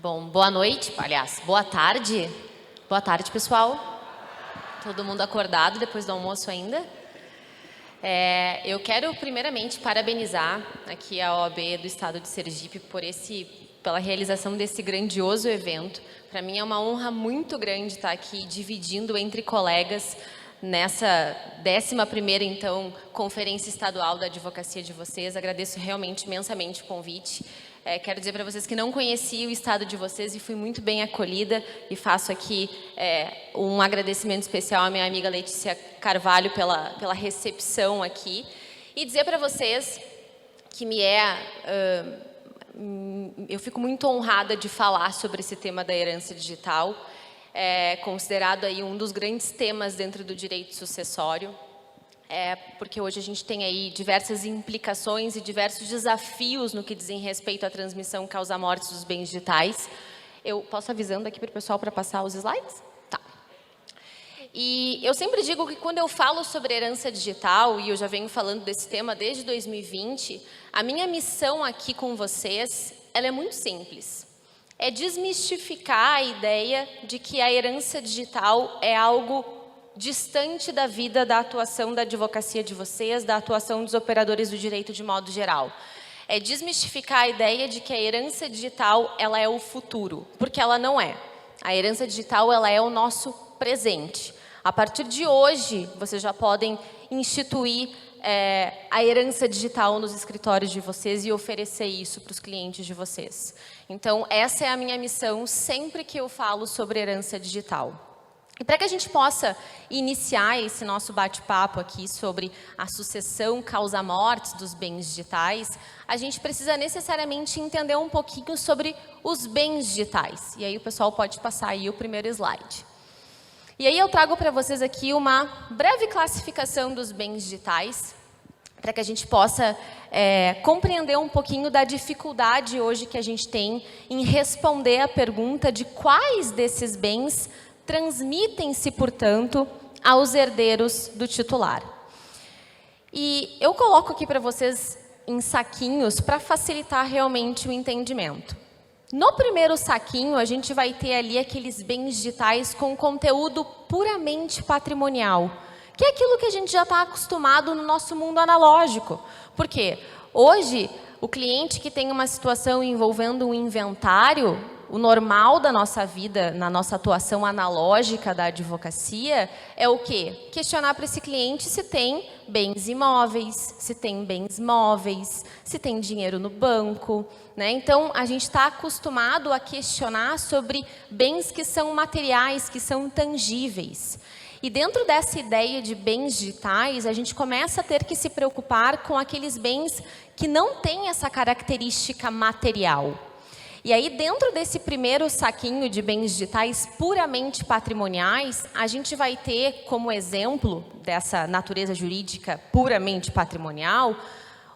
Bom, boa noite, aliás, boa tarde. Boa tarde, pessoal. Todo mundo acordado depois do almoço ainda? Eu quero primeiramente parabenizar aqui a OAB do Estado de Sergipe pela realização desse grandioso evento. Para mim é uma honra muito grande estar aqui dividindo entre colegas nessa 11ª, então, Conferência Estadual da Advocacia de vocês. Agradeço realmente imensamente o convite. Quero dizer para vocês que não conheci o estado de vocês e fui muito bem acolhida, e faço aqui um agradecimento especial à minha amiga Letícia Carvalho pela recepção aqui, e dizer para vocês que eu fico muito honrada de falar sobre esse tema da herança digital, considerado aí um dos grandes temas dentro do direito sucessório. Porque hoje a gente tem aí diversas implicações e diversos desafios no que dizem respeito à transmissão causa-morte dos bens digitais. Eu posso avisando aqui para o pessoal para passar os slides? Tá. E eu sempre digo que quando eu falo sobre herança digital, e eu já venho falando desse tema desde 2020, a minha missão aqui com vocês, ela é muito simples. É desmistificar a ideia de que a herança digital é algo distante da vida da atuação da advocacia de vocês, da atuação dos operadores do direito de modo geral. É desmistificar a ideia de que a herança digital ela é o futuro, porque ela não é. A herança digital ela é o nosso presente. A partir de hoje, vocês já podem instituir a herança digital nos escritórios de vocês e oferecer isso para os clientes de vocês. Então, essa é a minha missão sempre que eu falo sobre herança digital. E para que a gente possa iniciar esse nosso bate-papo aqui sobre a sucessão causa-mortes dos bens digitais, a gente precisa necessariamente entender um pouquinho sobre os bens digitais. E aí o pessoal pode passar aí o primeiro slide. E aí eu trago para vocês aqui uma breve classificação dos bens digitais, para que a gente possa compreender um pouquinho da dificuldade hoje que a gente tem em responder a pergunta de quais desses bens transmitem-se, portanto, aos herdeiros do titular. E eu coloco aqui para vocês em saquinhos para facilitar realmente o entendimento. No primeiro saquinho, a gente vai ter ali aqueles bens digitais com conteúdo puramente patrimonial, que é aquilo que a gente já está acostumado no nosso mundo analógico. Por quê? Hoje, o cliente que tem uma situação envolvendo um inventário, o normal da nossa vida, na nossa atuação analógica da advocacia, é o quê? Questionar para esse cliente se tem bens imóveis, se tem bens móveis, se tem dinheiro no banco, né? Então, a gente está acostumado a questionar sobre bens que são materiais, que são tangíveis. E dentro dessa ideia de bens digitais, a gente começa a ter que se preocupar com aqueles bens que não têm essa característica material. E aí, dentro desse primeiro saquinho de bens digitais puramente patrimoniais, a gente vai ter como exemplo dessa natureza jurídica puramente patrimonial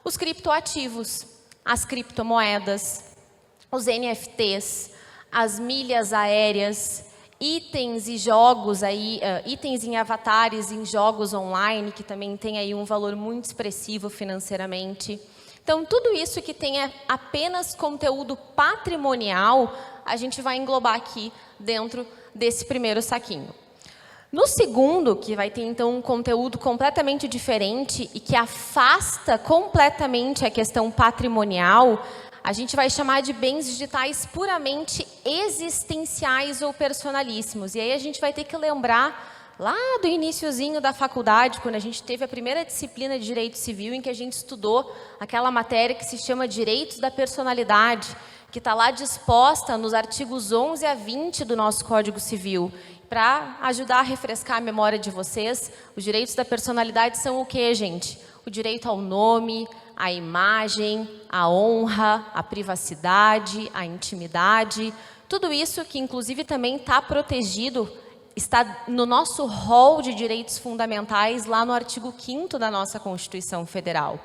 os criptoativos, as criptomoedas, os NFTs, as milhas aéreas, itens e jogos aí, itens em avatares em jogos online, que também tem aí um valor muito expressivo financeiramente. Então, tudo isso que tem apenas conteúdo patrimonial, a gente vai englobar aqui dentro desse primeiro saquinho. No segundo, que vai ter então um conteúdo completamente diferente e que afasta completamente a questão patrimonial, a gente vai chamar de bens digitais puramente existenciais ou personalíssimos. E aí a gente vai ter que lembrar lá do iniciozinho da faculdade, quando a gente teve a primeira disciplina de Direito Civil, em que a gente estudou aquela matéria que se chama Direitos da Personalidade, que está lá disposta nos artigos 11 a 20 do nosso Código Civil. Para ajudar a refrescar a memória de vocês, os direitos da personalidade são o quê, gente? O direito ao nome, à imagem, à honra, à privacidade, à intimidade, tudo isso que inclusive também está protegido, está no nosso rol de direitos fundamentais, lá no artigo 5º da nossa Constituição Federal.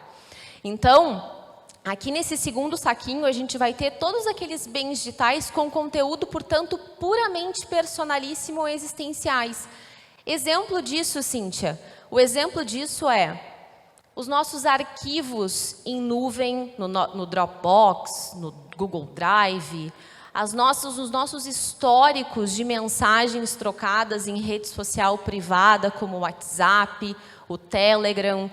Então, aqui nesse segundo saquinho, a gente vai ter todos aqueles bens digitais com conteúdo, portanto, puramente personalíssimo ou existenciais. Exemplo disso, Cíntia, o exemplo disso é os nossos arquivos em nuvem, no Dropbox, no Google Drive, os nossos históricos de mensagens trocadas em rede social privada, como o WhatsApp, o Telegram,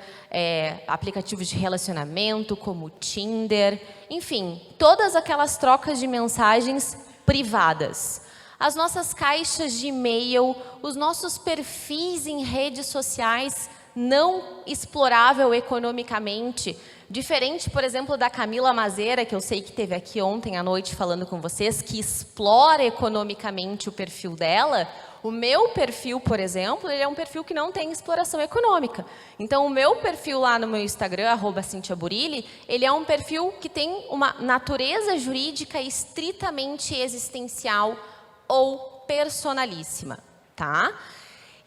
aplicativos de relacionamento, como o Tinder, enfim, todas aquelas trocas de mensagens privadas. As nossas caixas de e-mail, os nossos perfis em redes sociais não explorável economicamente, diferente, por exemplo, da Camila Mazeira, que eu sei que esteve aqui ontem à noite falando com vocês, que explora economicamente o perfil dela. O meu perfil, por exemplo, ele é um perfil que não tem exploração econômica. Então, o meu perfil lá no meu Instagram, @CintiaBurilli, ele é um perfil que tem uma natureza jurídica estritamente existencial ou personalíssima, tá?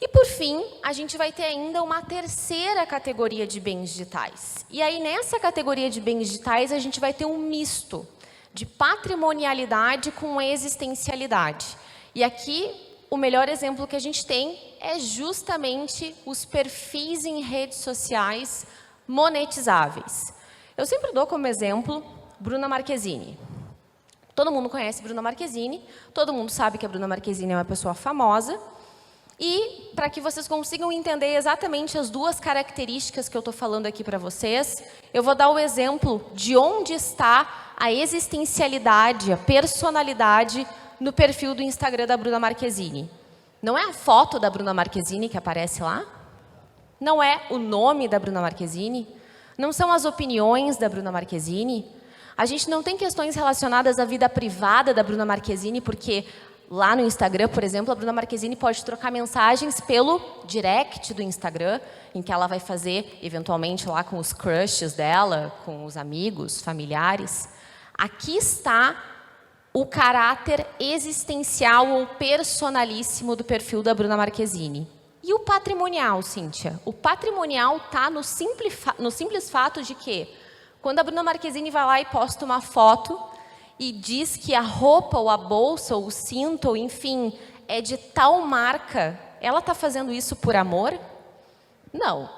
E, por fim, a gente vai ter ainda uma terceira categoria de bens digitais. E aí, nessa categoria de bens digitais, a gente vai ter um misto de patrimonialidade com existencialidade. E aqui, o melhor exemplo que a gente tem é justamente os perfis em redes sociais monetizáveis. Eu sempre dou como exemplo Bruna Marquezine. Todo mundo conhece Bruna Marquezine, todo mundo sabe que a Bruna Marquezine é uma pessoa famosa. E, para que vocês consigam entender exatamente as duas características que eu estou falando aqui para vocês, eu vou dar o exemplo de onde está a existencialidade, a personalidade no perfil do Instagram da Bruna Marquezine. Não é a foto da Bruna Marquezine que aparece lá? Não é o nome da Bruna Marquezine? Não são as opiniões da Bruna Marquezine? A gente não tem questões relacionadas à vida privada da Bruna Marquezine, porque lá no Instagram, por exemplo, a Bruna Marquezine pode trocar mensagens pelo direct do Instagram, em que ela vai fazer, eventualmente, lá com os crushes dela, com os amigos, familiares. Aqui está o caráter existencial ou personalíssimo do perfil da Bruna Marquezine. E o patrimonial, Cíntia? O patrimonial está no simples fato de que, quando a Bruna Marquezine vai lá e posta uma foto e diz que a roupa, ou a bolsa, ou o cinto, ou enfim, é de tal marca, ela está fazendo isso por amor? Não.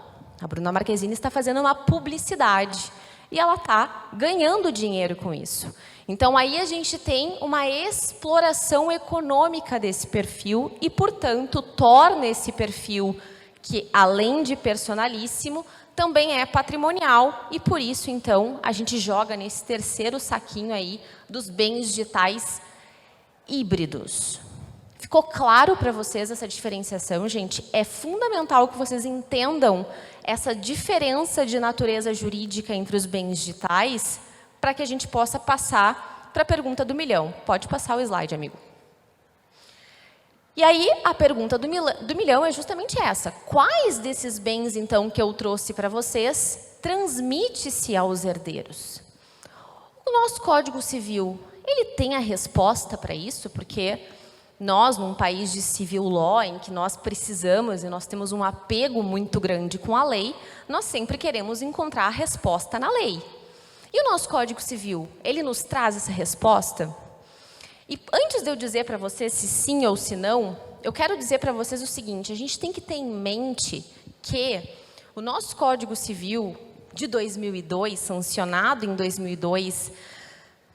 A Bruna Marquezine está fazendo uma publicidade. E ela está ganhando dinheiro com isso. Então, aí a gente tem uma exploração econômica desse perfil e, portanto, torna esse perfil, que além de personalíssimo, também é patrimonial e, por isso, então, a gente joga nesse terceiro saquinho aí dos bens digitais híbridos. Ficou claro para vocês essa diferenciação, gente? É fundamental que vocês entendam essa diferença de natureza jurídica entre os bens digitais para que a gente possa passar para a pergunta do milhão. Pode passar o slide, amigo. E aí, a pergunta do milhão é justamente essa. Quais desses bens, então, que eu trouxe para vocês, transmite-se aos herdeiros? O nosso Código Civil, ele tem a resposta para isso? Porque nós, num país de civil law, em que nós precisamos e nós temos um apego muito grande com a lei, nós sempre queremos encontrar a resposta na lei. E o nosso Código Civil, ele nos traz essa resposta? E antes de eu dizer para vocês se sim ou se não, eu quero dizer para vocês o seguinte: a gente tem que ter em mente que o nosso Código Civil de 2002, sancionado em 2002,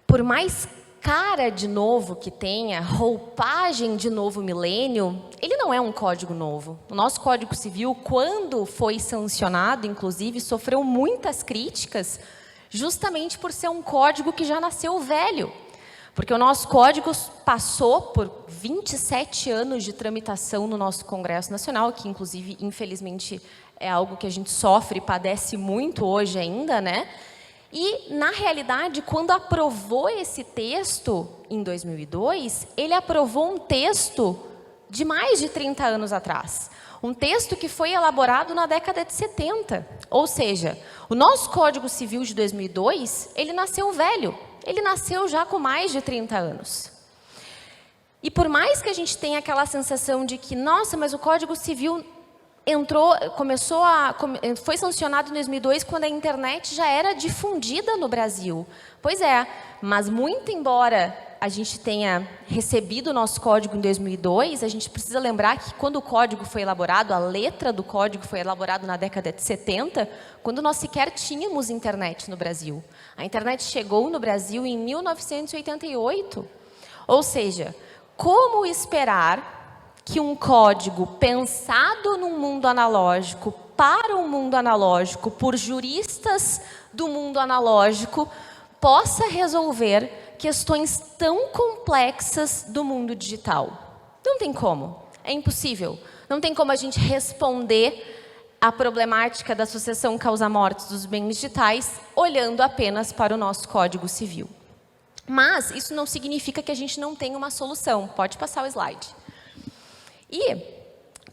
por mais cara de novo que tenha, roupagem de novo milênio, ele não é um código novo. O nosso Código Civil, quando foi sancionado, inclusive, sofreu muitas críticas, justamente por ser um código que já nasceu velho. Porque o nosso código passou por 27 anos de tramitação no nosso Congresso Nacional, que, inclusive, infelizmente, é algo que a gente sofre e padece muito hoje ainda, né? E, na realidade, quando aprovou esse texto, em 2002, ele aprovou um texto de mais de 30 anos atrás. Um texto que foi elaborado na década de 70. Ou seja, o nosso Código Civil de 2002, ele nasceu velho. Ele nasceu já com mais de 30 anos. E por mais que a gente tenha aquela sensação de que, nossa, mas o Código Civil foi sancionado em 2002 quando a internet já era difundida no Brasil. Pois é, mas muito embora a gente tenha recebido o nosso código em 2002, a gente precisa lembrar que quando o código foi elaborado, a letra do código foi elaborado na década de 70, quando nós sequer tínhamos internet no Brasil. A internet chegou no Brasil em 1988. Ou seja, como esperar que um código pensado num mundo analógico, para um mundo analógico, por juristas do mundo analógico, possa resolver questões tão complexas do mundo digital? Não tem como, é impossível. Não tem como a gente responder a problemática da sucessão causa-mortes dos bens digitais olhando apenas para o nosso Código Civil. Mas isso não significa que a gente não tenha uma solução. Pode passar o slide. E,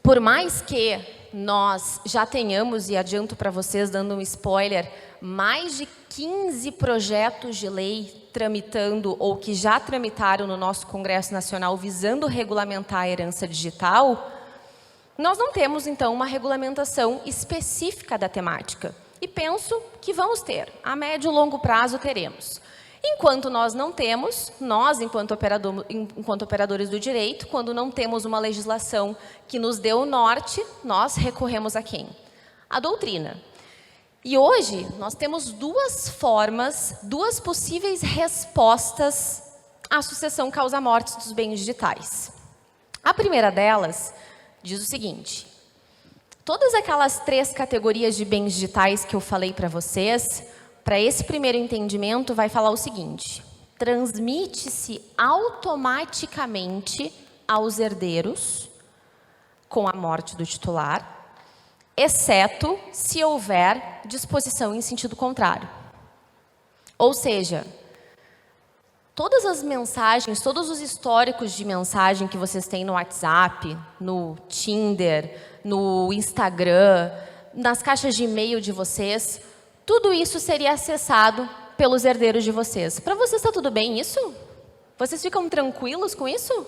por mais que nós já tenhamos, e adianto para vocês, dando um spoiler, mais de 15 projetos de lei tramitando ou que já tramitaram no nosso Congresso Nacional visando regulamentar a herança digital, nós não temos, então, uma regulamentação específica da temática. E penso que vamos ter. A médio e longo prazo teremos. Enquanto nós não temos, nós, enquanto operadores do direito, quando não temos uma legislação que nos dê o norte, nós recorremos a quem? A doutrina. E hoje, nós temos duas formas, duas possíveis respostas à sucessão causa-mortes dos bens digitais. A primeira delas diz o seguinte: todas aquelas 3 categorias de bens digitais que eu falei para vocês, para esse primeiro entendimento, vai falar o seguinte: transmite-se automaticamente aos herdeiros com a morte do titular, exceto se houver disposição em sentido contrário. Ou seja, todas as mensagens, todos os históricos de mensagem que vocês têm no WhatsApp, no Tinder, no Instagram, nas caixas de e-mail de vocês, tudo isso seria acessado pelos herdeiros de vocês. Para vocês está tudo bem isso? Vocês ficam tranquilos com isso?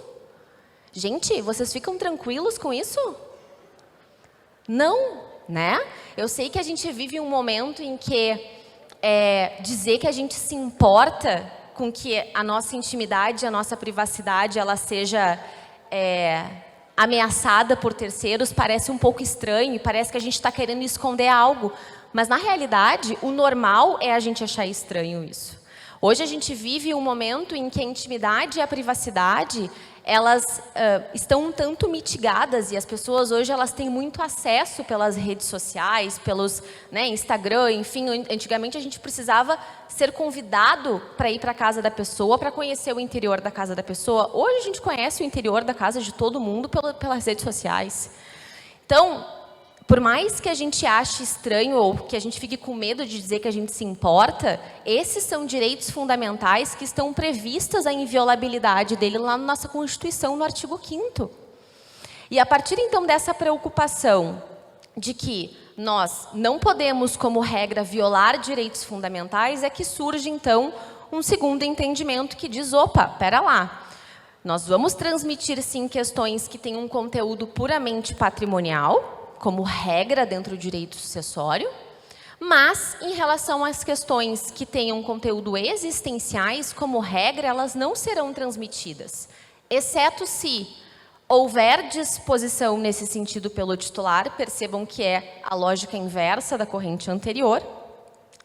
Gente, vocês ficam tranquilos com isso? Não, né? Eu sei que a gente vive um momento em que dizer que a gente se importa com que a nossa intimidade, a nossa privacidade, ela seja ameaçada por terceiros, parece um pouco estranho, e parece que a gente está querendo esconder algo. Mas, na realidade, o normal é a gente achar estranho isso. Hoje a gente vive um momento em que a intimidade e a privacidade, elas estão um tanto mitigadas, e as pessoas hoje elas têm muito acesso pelas redes sociais, pelos Instagram, enfim. Antigamente a gente precisava ser convidado para ir para a casa da pessoa, para conhecer o interior da casa da pessoa. Hoje a gente conhece o interior da casa de todo mundo pelas redes sociais. Então, por mais que a gente ache estranho ou que a gente fique com medo de dizer que a gente se importa, esses são direitos fundamentais que estão previstos a inviolabilidade dele lá na nossa Constituição, no artigo 5º. E a partir, então, dessa preocupação de que nós não podemos, como regra, violar direitos fundamentais, é que surge, então, um segundo entendimento que diz: opa, pera lá, nós vamos transmitir, sim, questões que têm um conteúdo puramente patrimonial, como regra dentro do direito sucessório, mas, em relação às questões que tenham conteúdo existenciais, como regra, elas não serão transmitidas, exceto se houver disposição nesse sentido pelo titular, percebam que é a lógica inversa da corrente anterior,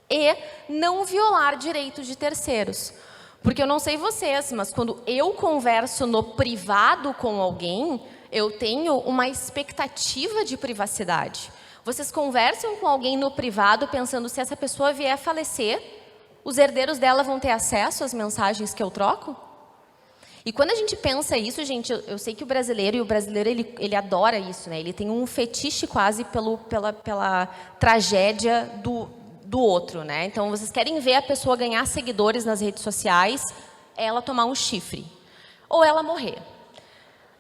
e não violar direitos de terceiros. Porque eu não sei vocês, mas quando eu converso no privado com alguém, eu tenho uma expectativa de privacidade. Vocês conversam com alguém no privado pensando: se essa pessoa vier a falecer, os herdeiros dela vão ter acesso às mensagens que eu troco? E quando a gente pensa isso, gente, eu sei que o brasileiro ele adora isso, né? Ele tem um fetiche quase pela tragédia do outro, né? Então, vocês querem ver a pessoa ganhar seguidores nas redes sociais, ela tomar um chifre, ou ela morrer.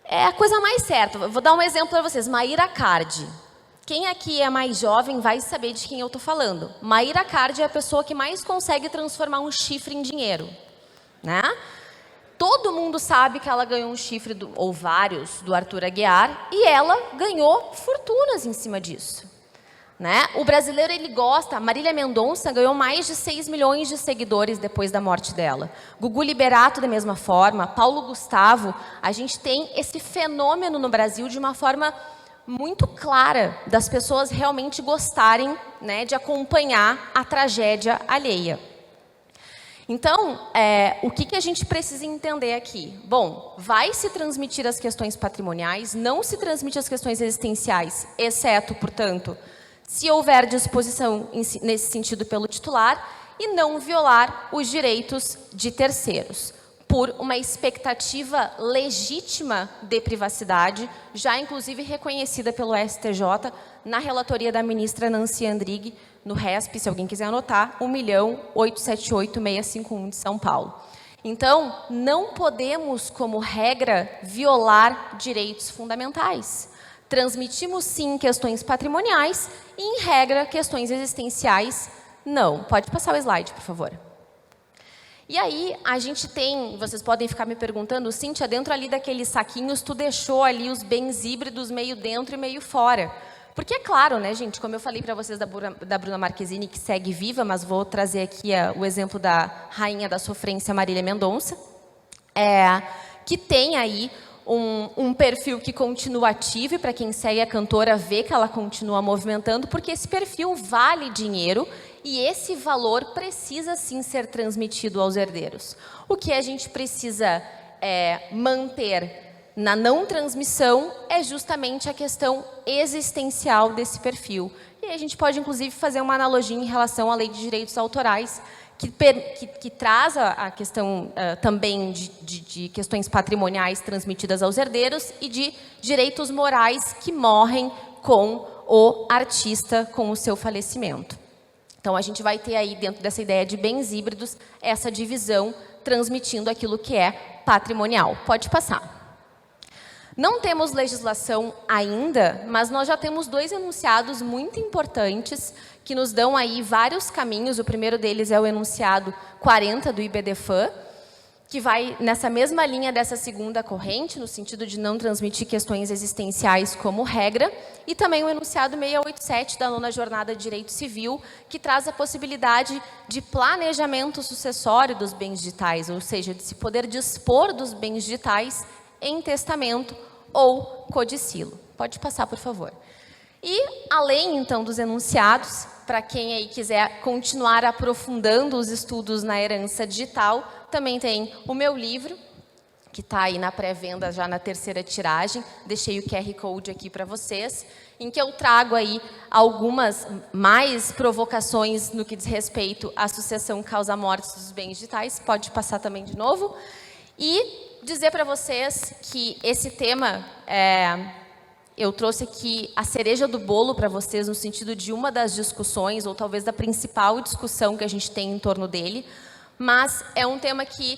É a coisa mais certa. Vou dar um exemplo para vocês. Mayra Card. Quem aqui é mais jovem vai saber de quem eu estou falando. Mayra Card é a pessoa que mais consegue transformar um chifre em dinheiro, né? Todo mundo sabe que ela ganhou um chifre, ou vários, do Arthur Aguiar, e ela ganhou fortunas em cima disso, né? O brasileiro, ele gosta. A Marília Mendonça ganhou mais de 6 milhões de seguidores depois da morte dela. Gugu Liberato, da mesma forma. Paulo Gustavo. A gente tem esse fenômeno no Brasil de uma forma muito clara das pessoas realmente gostarem, né, de acompanhar a tragédia alheia. Então, o que a gente precisa entender aqui? Bom, vai se transmitir as questões patrimoniais, não se transmite as questões existenciais, exceto, portanto, se houver disposição nesse sentido pelo titular e não violar os direitos de terceiros, por uma expectativa legítima de privacidade, já inclusive reconhecida pelo STJ na relatoria da ministra Nancy Andrighi, no RESP, se alguém quiser anotar, 1.878.651 de São Paulo. Então, não podemos, como regra, violar direitos fundamentais. Transmitimos, sim, questões patrimoniais e, em regra, questões existenciais, não. Pode passar o slide, por favor. E aí, a gente tem, vocês podem ficar me perguntando, Cíntia, dentro ali daqueles saquinhos, tu deixou ali os bens híbridos meio dentro e meio fora. Porque é claro, né, gente, como eu falei para vocês da Bruna Marquezine, que segue viva, mas vou trazer aqui o exemplo da rainha da sofrência, Marília Mendonça, que tem aí um perfil que continua ativo, e para quem segue a cantora vê que ela continua movimentando, porque esse perfil vale dinheiro e esse valor precisa sim ser transmitido aos herdeiros. O que a gente precisa manter na não transmissão é justamente a questão existencial desse perfil. E a gente pode, inclusive, fazer uma analogia em relação à lei de direitos autorais, que traz a questão também de questões patrimoniais transmitidas aos herdeiros e de direitos morais que morrem com o artista, com o seu falecimento. Então, a gente vai ter aí, dentro dessa ideia de bens híbridos, essa divisão transmitindo aquilo que é patrimonial. Pode passar. Não temos legislação ainda, mas nós já temos 2 enunciados muito importantes que nos dão aí vários caminhos. O primeiro deles é o enunciado 40 do IBDFAN, que vai nessa mesma linha dessa segunda corrente, no sentido de não transmitir questões existenciais como regra, e também o enunciado 687 da 9ª Jornada de Direito Civil, que traz a possibilidade de planejamento sucessório dos bens digitais, ou seja, de se poder dispor dos bens digitais em testamento ou codicilo. Pode passar, por favor. E, além, então, dos enunciados, para quem aí quiser continuar aprofundando os estudos na herança digital, também tem o meu livro, que está aí na pré-venda já na 3ª tiragem. Deixei o QR Code aqui para vocês, em que eu trago aí algumas mais provocações no que diz respeito à sucessão causa-morte dos bens digitais. Pode passar também de novo. E dizer para vocês que esse tema, eu trouxe aqui a cereja do bolo para vocês, no sentido de uma das discussões, ou talvez da principal discussão que a gente tem em torno dele, mas é um tema que,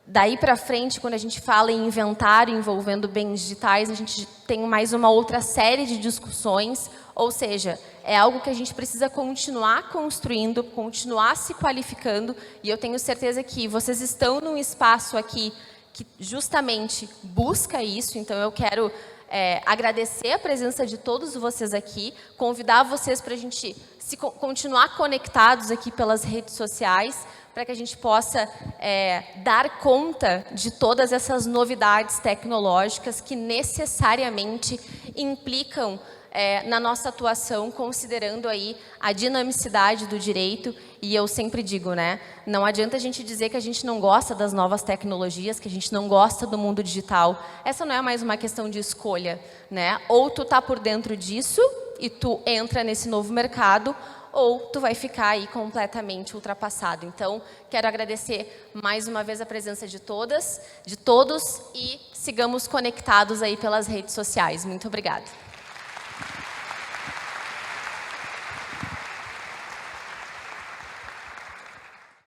daí para frente, quando a gente fala em inventário envolvendo bens digitais, a gente tem mais uma outra série de discussões, ou seja, é algo que a gente precisa continuar construindo, continuar se qualificando, e eu tenho certeza que vocês estão num espaço aqui que justamente busca isso. Então eu quero agradecer a presença de todos vocês aqui, convidar vocês para a gente continuar conectados aqui pelas redes sociais, para que a gente possa dar conta de todas essas novidades tecnológicas que necessariamente implicam na nossa atuação, considerando aí a dinamicidade do direito. E eu sempre digo, né, não adianta a gente dizer que a gente não gosta das novas tecnologias, que a gente não gosta do mundo digital. Essa não é mais uma questão de escolha, né? Ou tu tá por dentro disso e tu entra nesse novo mercado, ou tu vai ficar aí completamente ultrapassado. Então, quero agradecer mais uma vez a presença de todas, de todos, e sigamos conectados aí pelas redes sociais. Muito obrigada.